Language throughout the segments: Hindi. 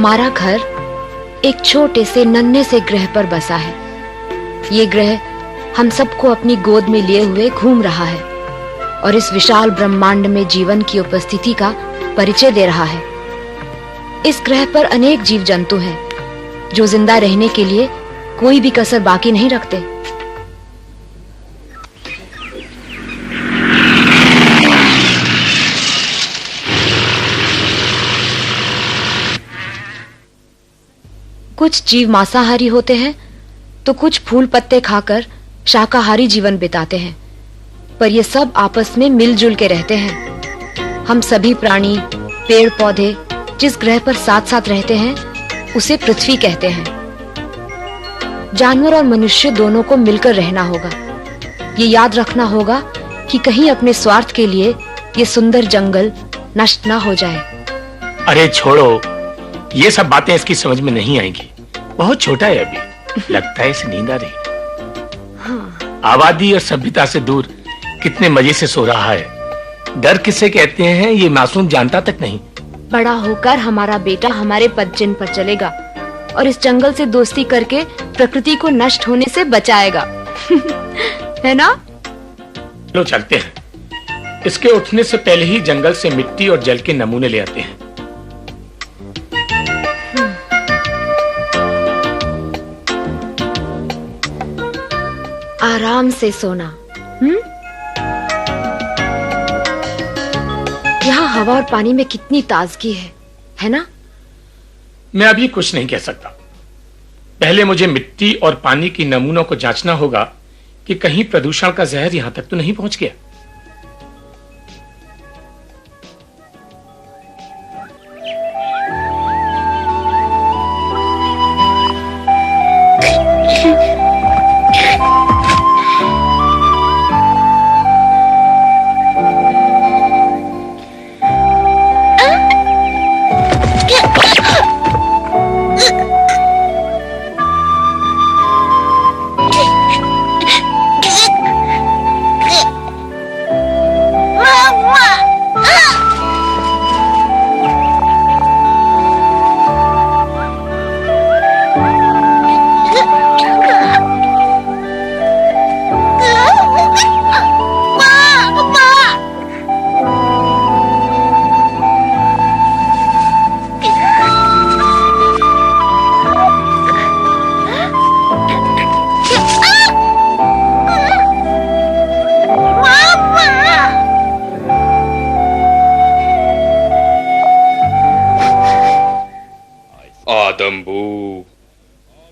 हमारा घर एक छोटे से नन्हे से ग्रह पर बसा है। ये ग्रह हम सबको अपनी गोद में लिए हुए घूम रहा है और इस विशाल ब्रह्मांड में जीवन की उपस्थिति का परिचय दे रहा है। इस ग्रह पर अनेक जीव जंतु हैं जो जिंदा रहने के लिए कोई भी कसर बाकी नहीं रखते। कुछ जीव मांसाहारी होते हैं तो कुछ फूल पत्ते खाकर शाकाहारी जीवन बिताते हैं, पर ये सब आपस में मिलजुल के रहते हैं। हम सभी प्राणी, पेड़ पौधे जिस ग्रह पर साथ साथ रहते हैं उसे पृथ्वी कहते हैं। जानवर और मनुष्य दोनों को मिलकर रहना होगा। ये याद रखना होगा कि कहीं अपने स्वार्थ के लिए ये सुंदर जंगल नष्ट ना हो जाए। अरे छोड़ो, ये सब बातें इसकी समझ में नहीं आएंगी। बहुत छोटा है अभी, लगता है इसे नींद आ रही। हाँ। आबादी और सभ्यता से दूर कितने मजे से सो रहा है। डर किसे कहते हैं ये मासूम जानता तक नहीं। बड़ा होकर हमारा बेटा हमारे पदचिन्ह पर चलेगा और इस जंगल से दोस्ती करके प्रकृति को नष्ट होने से बचाएगा। है ना? लो चलते हैं। इसके उठने से पहले ही जंगल से मिट्टी और जल के नमूने ले आते हैं। आराम से सोना। यहाँ हवा और पानी में कितनी ताजगी है ना? मैं अभी कुछ नहीं कह सकता। पहले मुझे मिट्टी और पानी की नमूनों को जांचना होगा कि कहीं प्रदूषण का जहर यहां तक तो नहीं पहुंच गया।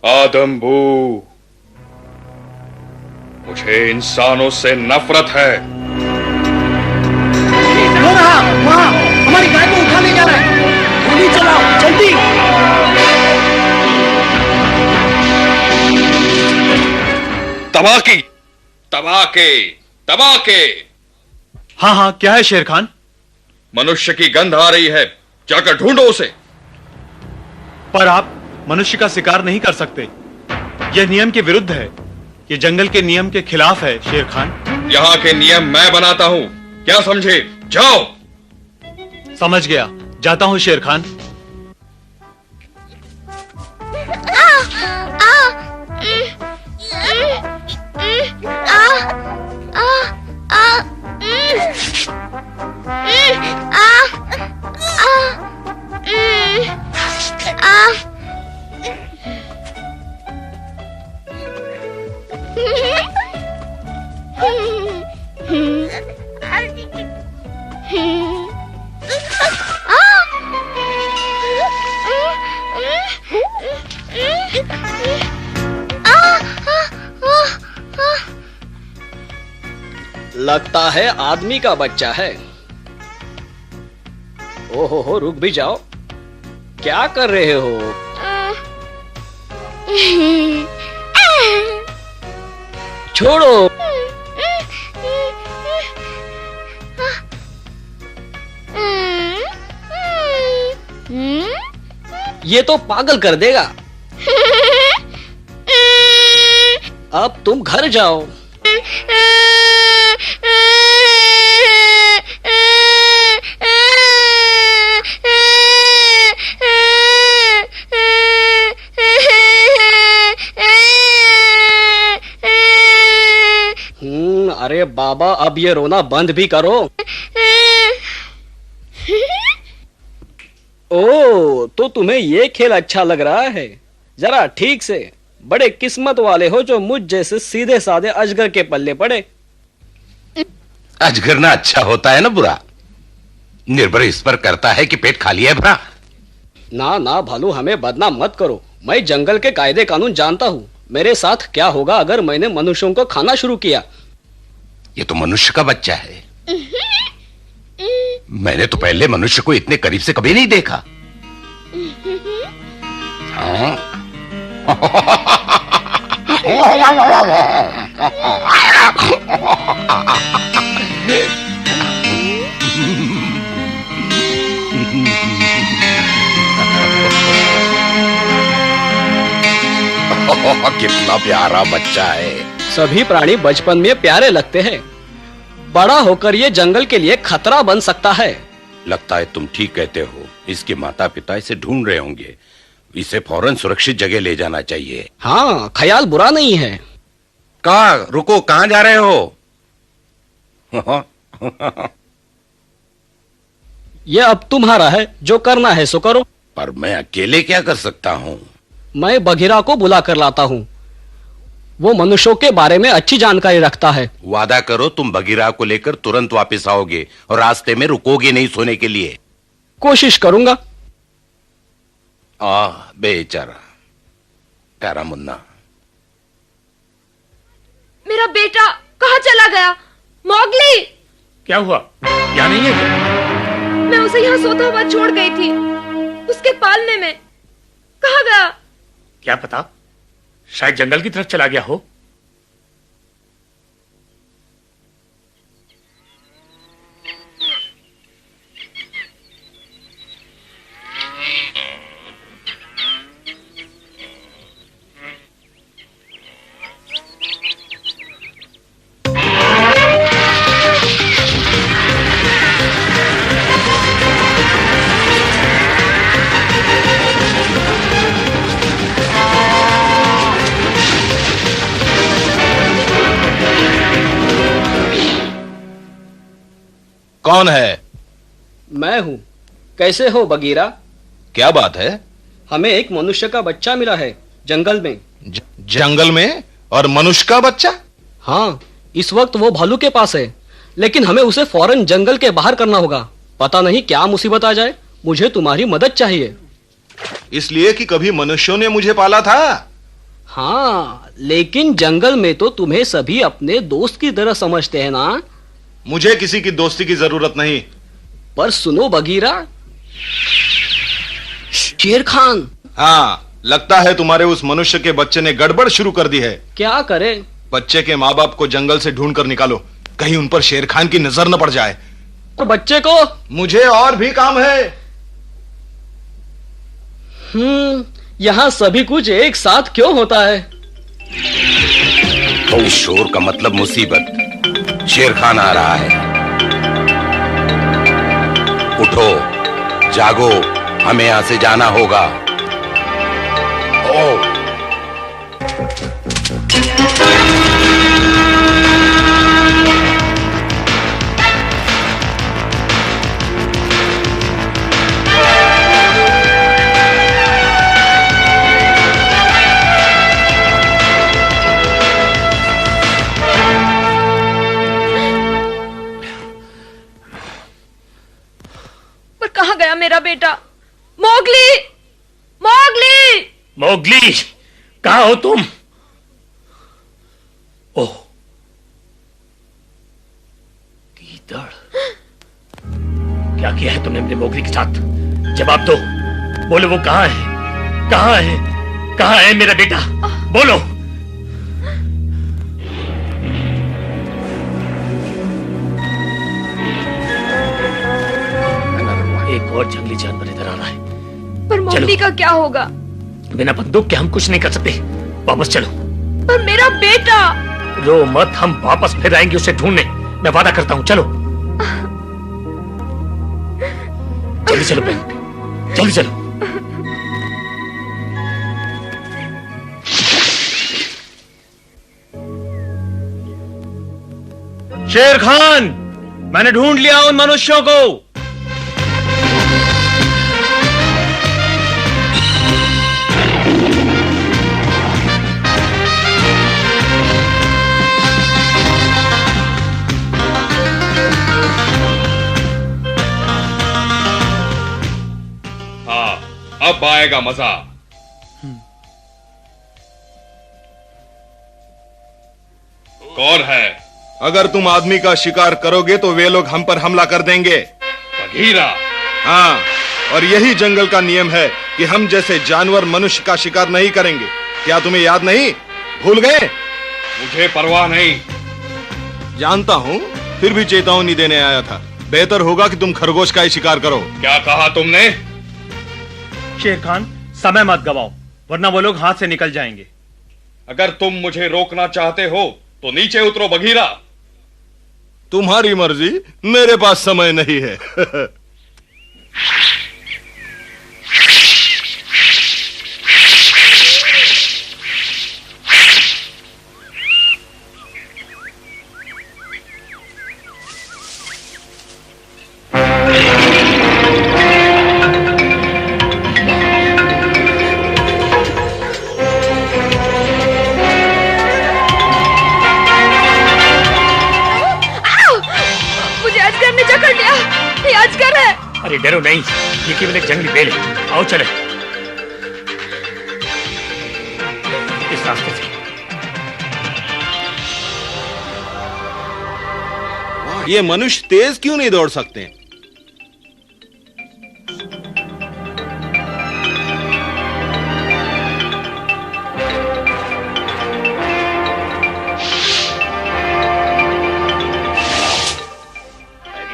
आदम्बू, मुझे इंसानों से नफरत है। वो रहा, वहाँ हमारी गाय को उठा ले जा रहा है। गोली चलाओ, जल्दी। तबाकी, तबाके, तबाके। हाँ हाँ, क्या है शेर खान? मनुष्य की गंध आ रही है, जाकर ढूंढो उसे। पर आप मनुष्य का शिकार नहीं कर सकते, यह नियम के विरुद्ध है। यह जंगल के नियम के खिलाफ है शेर खान। यहाँ के नियम मैं बनाता हूँ, क्या समझे? जाओ। समझ गया, जाता हूँ शेर खान। लगता है आदमी का बच्चा है। ओहो हो, रुक भी जाओ। क्या कर रहे हो? छोड़ो। ये तो पागल कर देगा। अब तुम घर जाओ। अरे बाबा, अब ये रोना बंद भी करो। ओ, तो तुम्हें ये खेल अच्छा लग रहा है? जरा ठीक से, बड़े किस्मत वाले हो जो मुझ जैसे सीधे साधे अजगर के पल्ले पड़े। अजगर ना अच्छा होता है ना बुरा? निर्भर इस पर करता है कि पेट खाली है भरा। ना ना भालू, हमें बदनाम मत करो। मैं जंगल के कायदे कानून जानता हूँ। मेरे साथ क्या होगा अगर मैंने मनुष्यों को खाना शुरू किया? ये तो मनुष्य का बच्चा है। मैंने तो पहले मनुष्य को इतने करीब से कभी नहीं देखा। हाँ? कितना प्यारा बच्चा है। सभी प्राणी बचपन में प्यारे लगते हैं, बड़ा होकर ये जंगल के लिए खतरा बन सकता है। लगता है तुम ठीक कहते हो। इसके माता पिता इसे ढूंढ रहे होंगे। इसे फौरन सुरक्षित जगह ले जाना चाहिए। हाँ, ख्याल बुरा नहीं है। कहाँ रुको, कहाँ जा रहे हो? ये अब तुम्हारा है, जो करना है सो करो। पर मैं अकेले क्या कर सकता हूँ? मैं बघीरा को बुला कर लाता हूँ। वो मनुष्यों के बारे में अच्छी जानकारी रखता है। वादा करो तुम बगीरा को लेकर तुरंत वापस आओगे और रास्ते में रुकोगे नहीं सोने के लिए। कोशिश करूंगा। बेचारा प्यारा मुन्ना। मेरा बेटा कहाँ चला गया? मौगली! क्या हुआ? यहाँ नहीं है क्या? मैं उसे यहाँ सोता हुआ छोड़ गई थी, उसके पालने में। कहाँ गया? क्या पता, शायद जंगल की तरफ चला गया हो। कौन है? मैं हूँ। कैसे हो बगीरा? क्या बात है? हमें एक मनुष्य का बच्चा मिला है जंगल में। जंगल में? और मनुष्य का बच्चा? हाँ, इस वक्त वो भालू के पास है, लेकिन हमें उसे फौरन जंगल के बाहर करना होगा। पता नहीं क्या मुसीबत आ जाए। मुझे तुम्हारी मदद चाहिए। इसलिए कि कभी मनुष्यों ने मुझे पाला था। हाँ, लेकिन जंगल में तो तुम्हें सभी अपने दोस्त की तरह समझते हैं ना? मुझे किसी की दोस्ती की जरूरत नहीं। पर सुनो बगीरा, शेर खान। हाँ, लगता है तुम्हारे उस मनुष्य के बच्चे ने गड़बड़ शुरू कर दी है। क्या करे? बच्चे के माँ बाप को जंगल से ढूंढ कर निकालो, कहीं उन पर शेर खान की नजर न पड़ जाए। और बच्चे को? मुझे और भी काम है। यहाँ सभी कुछ एक साथ क्यों होता है? तो इस शोर का मतलब मुसीबत। शेर खान आ रहा है। उठो, जागो, हमें यहां से जाना होगा। ओ मेरा बेटा? मोगली! मोगली! मोगली, कहाँ हो तुम? ओह, गीदड़! क्या किया है तुमने अपने मोगली के साथ? जवाब दो, बोलो, वो कहाँ है? कहाँ है? कहाँ है मेरा बेटा? बोलो। एक और जंगली जानवर इधर आ रहा है। पर मोगली का क्या होगा? बिना बंदूक के हम कुछ नहीं कर सकते। वापस चलो। पर मेरा बेटा! रो मत, हम वापस फिर आएंगे उसे ढूंढने। मैं वादा करता हूं। चलो जल्दी चलो बहन, जल्दी चलो। शेर खान, मैंने ढूंढ लिया उन मनुष्यों को। हाँ, अब आएगा मजा। कौन है? अगर तुम आदमी का शिकार करोगे तो वे लोग हम पर हमला कर देंगे। बघीरा। हाँ, और यही जंगल का नियम है कि हम जैसे जानवर मनुष्य का शिकार नहीं करेंगे। क्या तुम्हें याद नहीं? भूल गए? मुझे परवाह नहीं। जानता हूँ, फिर भी चेतावनी देने आया था। बेहतर होगा कि तुम खरगोश का ही शिकार करो। क्या कहा तुमने? शेर खान, समय मत गवाओ, वरना वो लोग हाथ से निकल जाएंगे। अगर तुम मुझे रोकना चाहते हो तो नीचे उतरो बघीरा। तुम्हारी मर्जी, मेरे पास समय नहीं है। अरे डरो नहीं, ये केवल एक जंगली बेल है। आओ चले इस रास्ते से। ये मनुष्य तेज क्यों नहीं दौड़ सकते?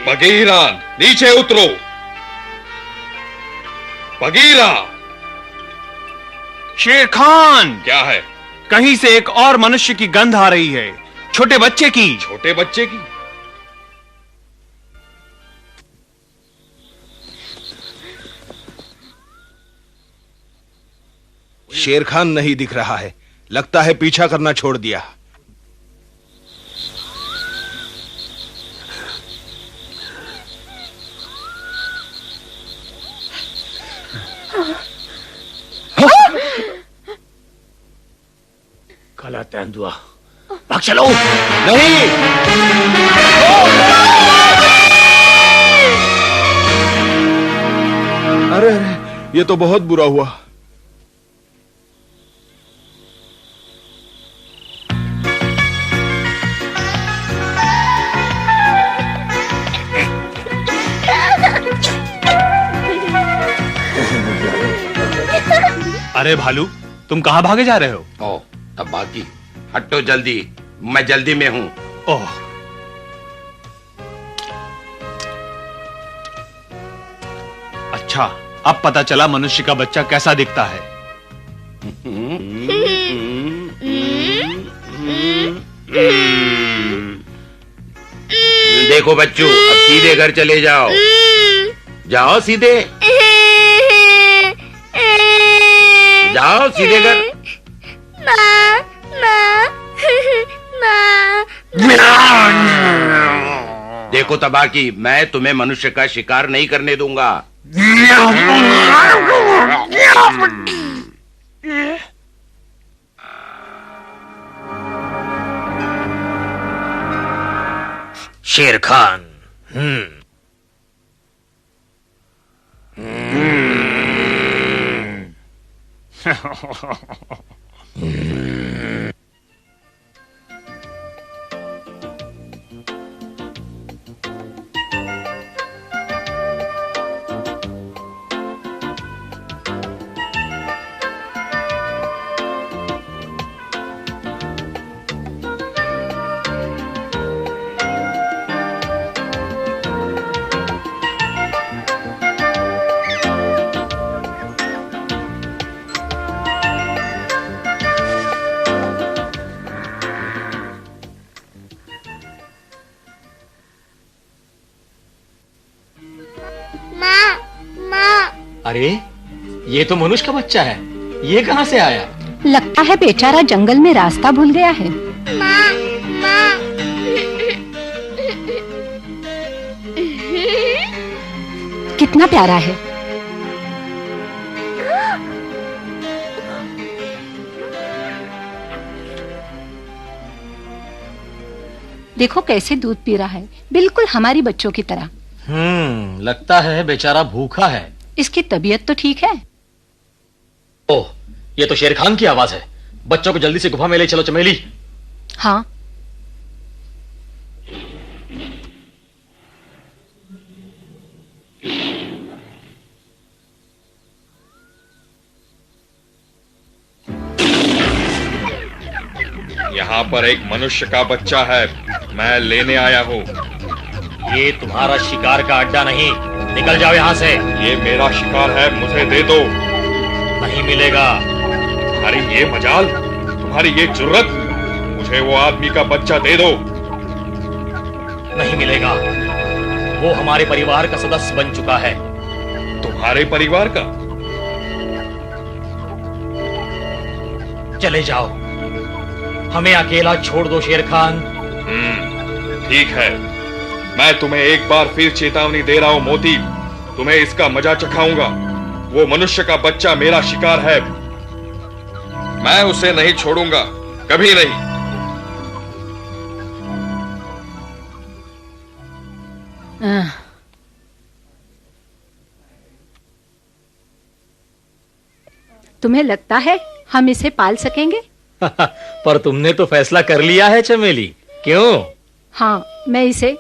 बघीरा, नीचे उतरो। बघीरा। शेर खान, क्या है? कहीं से एक और मनुष्य की गंध आ रही है, छोटे बच्चे की। छोटे बच्चे की? शेर खान नहीं दिख रहा है, लगता है पीछा करना छोड़ दिया। काला तेंदुआ, भाग चलो। नहीं, अरे अरे, ये तो बहुत बुरा हुआ। अरे भालू, तुम कहां भागे जा रहे हो? ओ, तब बाकी हटो जल्दी, मैं जल्दी में हूँ। ओह, अच्छा, अब पता चला मनुष्य का बच्चा कैसा दिखता है। देखो बच्चों, अब सीधे घर चले जाओ। जाओ सीधे, जाओ सीधे घर। देखो तबाकी, मैं तुम्हें मनुष्य का शिकार नहीं करने दूंगा। शेर खान। अरे, ये तो मनुष्य का बच्चा है। ये कहाँ से आया? लगता है बेचारा जंगल में रास्ता भूल गया है। कितना प्यारा है। देखो कैसे दूध पी रहा है, बिल्कुल हमारी बच्चों की तरह। लगता है बेचारा भूखा है। इसकी तबीयत तो ठीक है। ओह, ये तो शेर खान की आवाज है। बच्चों को जल्दी से गुफा में ले चलो चमेली। हाँ। यहाँ पर एक मनुष्य का बच्चा है, मैं लेने आया हूँ। ये तुम्हारा शिकार का अड्डा नहीं, निकल जाओ यहाँ से। ये मेरा शिकार है, मुझे दे दो। नहीं मिलेगा। तुम्हारी ये मजाल, तुम्हारी ये जुर्रत, मुझे वो आदमी का बच्चा दे दो। नहीं मिलेगा। वो हमारे परिवार का सदस्य बन चुका है। तुम्हारे परिवार का? चले जाओ, हमें अकेला छोड़ दो शेर खान। ठीक है, मैं तुम्हें एक बार फिर चेतावनी दे रहा हूं मोती, तुम्हें इसका मजा चखाऊंगा। वो मनुष्य का बच्चा मेरा शिकार है, मैं उसे नहीं छोड़ूंगा, कभी नहीं। तुम्हें लगता है हम इसे पाल सकेंगे? पर तुमने तो फैसला कर लिया है चमेली, क्यों? हाँ, मैं इसे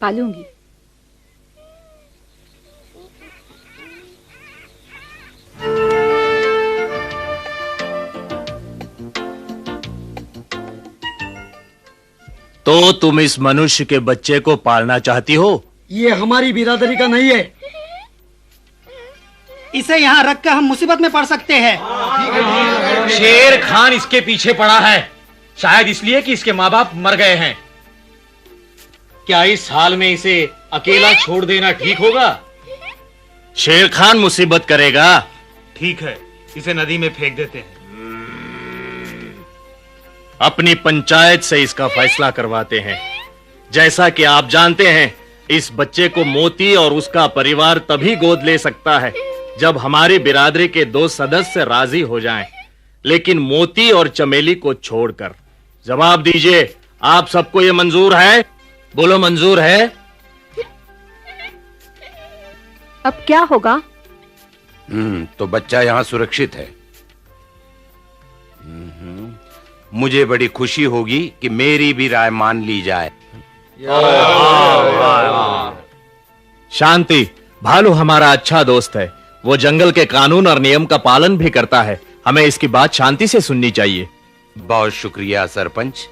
पालूंगी। तो तुम इस मनुष्य के बच्चे को पालना चाहती हो? ये हमारी बिरादरी का नहीं है। इसे यहाँ रखकर हम मुसीबत में पड़ सकते हैं। शेर खान इसके पीछे पड़ा है, शायद इसलिए कि इसके माँ बाप मर गए हैं। क्या इस हाल में इसे अकेला छोड़ देना ठीक होगा? शेर खान मुसीबत करेगा। ठीक है, इसे नदी में फेंक देते हैं। अपनी पंचायत से इसका फैसला करवाते हैं। जैसा कि आप जानते हैं, इस बच्चे को मोती और उसका परिवार तभी गोद ले सकता है जब हमारी बिरादरी के 2 सदस्य राजी हो जाएं। लेकिन मोती और चमेली को छोड़कर। जवाब दीजिए, आप सबको ये मंजूर है? बोलो, मंजूर है? अब क्या होगा? तो बच्चा यहाँ सुरक्षित है। मुझे बड़ी खुशी होगी कि मेरी भी राय मान ली जाए। शांति। भालू हमारा अच्छा दोस्त है, वो जंगल के कानून और नियम का पालन भी करता है। हमें इसकी बात शांति से सुननी चाहिए। बहुत शुक्रिया सरपंच।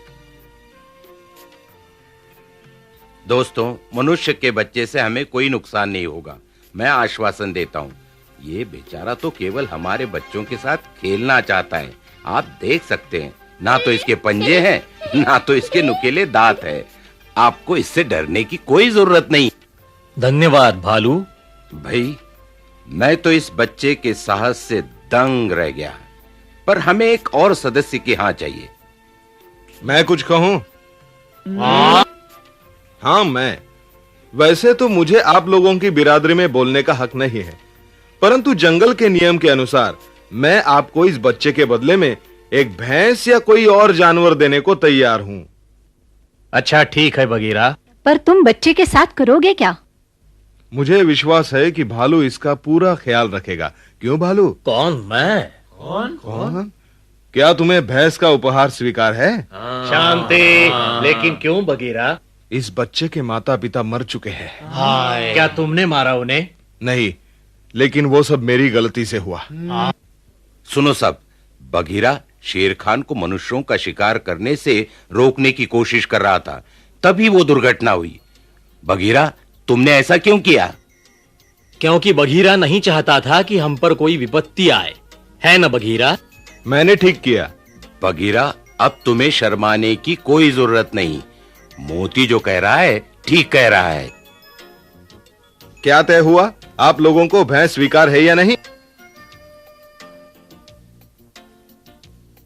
दोस्तों, मनुष्य के बच्चे से हमें कोई नुकसान नहीं होगा, मैं आश्वासन देता हूँ। ये बेचारा तो केवल हमारे बच्चों के साथ खेलना चाहता है। आप देख सकते हैं, ना तो इसके पंजे हैं, ना तो इसके नुकीले दांत है। आपको इससे डरने की कोई जरूरत नहीं। धन्यवाद भालू। भाई, मैं तो इस बच्चे के साहस से दंग रह गया, पर हमें एक और सदस्य की हाँ चाहिए। मैं कुछ कहूं? हाँ, मैं। वैसे तो मुझे आप लोगों की बिरादरी में बोलने का हक नहीं है, परंतु जंगल के नियम के अनुसार मैं आपको इस बच्चे के बदले में एक भैंस या कोई और जानवर देने को तैयार हूं। अच्छा, ठीक है बगीरा। पर तुम बच्चे के साथ करोगे क्या? मुझे विश्वास है कि भालू इसका पूरा ख्याल रखेगा। क्यों भालू? कौन? मैं? कौन? क्या तुम्हें भैंस का उपहार स्वीकार है? शांति। लेकिन क्यों बगीरा? इस बच्चे के माता पिता मर चुके हैं। क्या तुमने मारा उन्हें? नहीं, लेकिन वो सब मेरी गलती से हुआ। सुनो सब, बगीरा शेर खान को मनुष्यों का शिकार करने से रोकने की कोशिश कर रहा था, तभी वो दुर्घटना हुई। बगीरा, तुमने ऐसा क्यों किया? क्योंकि बगीरा नहीं चाहता था कि हम पर कोई विपत्ति आए, है ना बगीरा? मैंने ठीक किया। बगीरा, अब तुम्हें शर्माने की कोई जरूरत नहीं। मोती जो कह रहा है ठीक कह रहा है। क्या तय हुआ? आप लोगों को भैंस स्वीकार है या नहीं?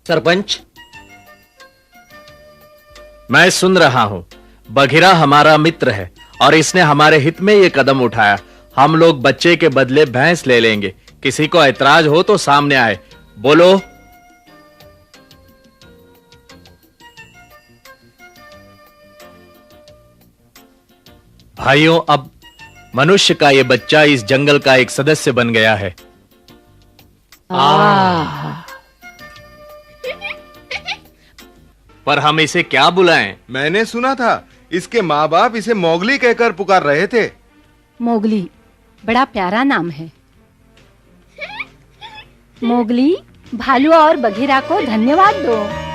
सरपंच, मैं सुन रहा हूं। बघिरा हमारा मित्र है और इसने हमारे हित में ये कदम उठाया। हम लोग बच्चे के बदले भैंस ले लेंगे। किसी को ऐतराज हो तो सामने आए। बोलो। भाइयों, अब मनुष्य का ये बच्चा इस जंगल का एक सदस्य बन गया है। पर हम इसे क्या बुलाएं? मैंने सुना था इसके माँ बाप इसे मोगली कहकर पुकार रहे थे। मोगली बड़ा प्यारा नाम है। मोगली, भालू और बघीरा को धन्यवाद दो।